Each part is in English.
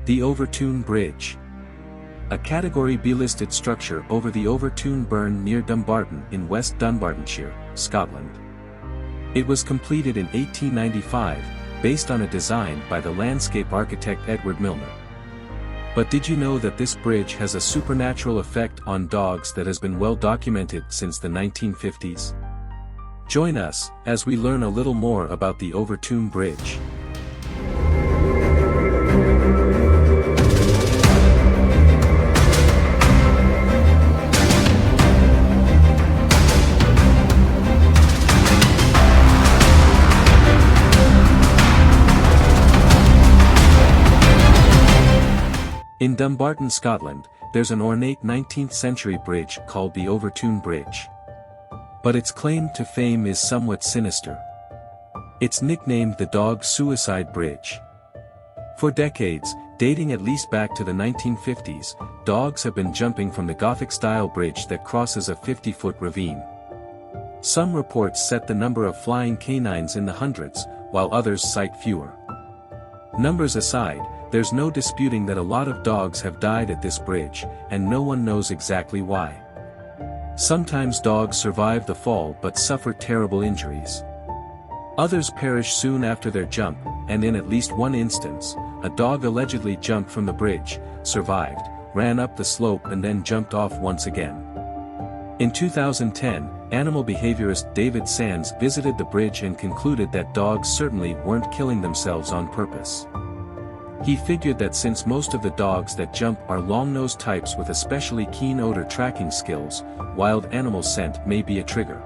The Overtoun Bridge. A Category B-listed structure over the Overtoun Burn near Dumbarton in West Dunbartonshire, Scotland. It was completed in 1895, based on a design by the landscape architect Edward Milner. But did you know that this bridge has a supernatural effect on dogs that has been well documented since the 1950s? Join us, as we learn a little more about the Overtoun Bridge. In Dumbarton, Scotland, there's an ornate 19th-century bridge called the Overtoun Bridge. But its claim to fame is somewhat sinister. It's nicknamed the Dog Suicide Bridge. For decades, dating at least back to the 1950s, dogs have been jumping from the Gothic-style bridge that crosses a 50-foot ravine. Some reports set the number of flying canines in the hundreds, while others cite fewer. Numbers aside, there's no disputing that a lot of dogs have died at this bridge, and no one knows exactly why. Sometimes dogs survive the fall but suffer terrible injuries. Others perish soon after their jump, and in at least one instance, a dog allegedly jumped from the bridge, survived, ran up the slope and then jumped off once again. In 2010, animal behaviorist David Sands visited the bridge and concluded that dogs certainly weren't killing themselves on purpose. He figured that since most of the dogs that jump are long-nosed types with especially keen odor tracking skills, wild animal scent may be a trigger.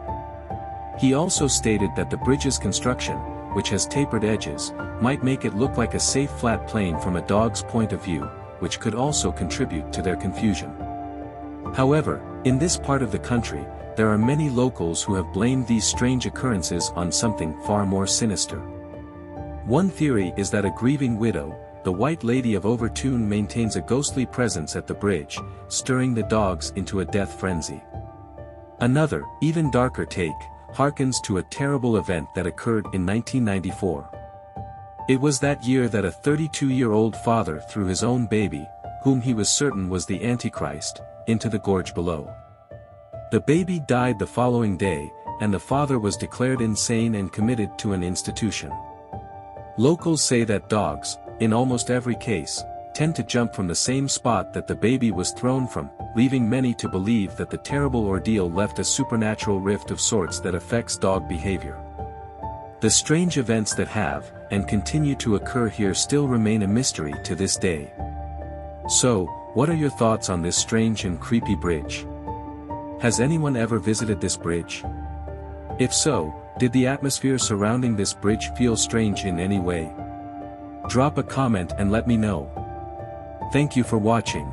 He also stated that the bridge's construction, which has tapered edges, might make it look like a safe flat plane from a dog's point of view, which could also contribute to their confusion. However, in this part of the country, there are many locals who have blamed these strange occurrences on something far more sinister. One theory is that a grieving widow, the White Lady of Overtoun, maintains a ghostly presence at the bridge, stirring the dogs into a death frenzy. Another, even darker take, harkens to a terrible event that occurred in 1994. It was that year that a 32-year-old father threw his own baby, whom he was certain was the Antichrist, into the gorge below. The baby died the following day, and the father was declared insane and committed to an institution. Locals say that dogs, in almost every case, tend to jump from the same spot that the baby was thrown from, leaving many to believe that the terrible ordeal left a supernatural rift of sorts that affects dog behavior. The strange events that have, and continue to occur here still remain a mystery to this day. So, what are your thoughts on this strange and creepy bridge? Has anyone ever visited this bridge? If so, did the atmosphere surrounding this bridge feel strange in any way? Drop a comment and let me know. Thank you for watching.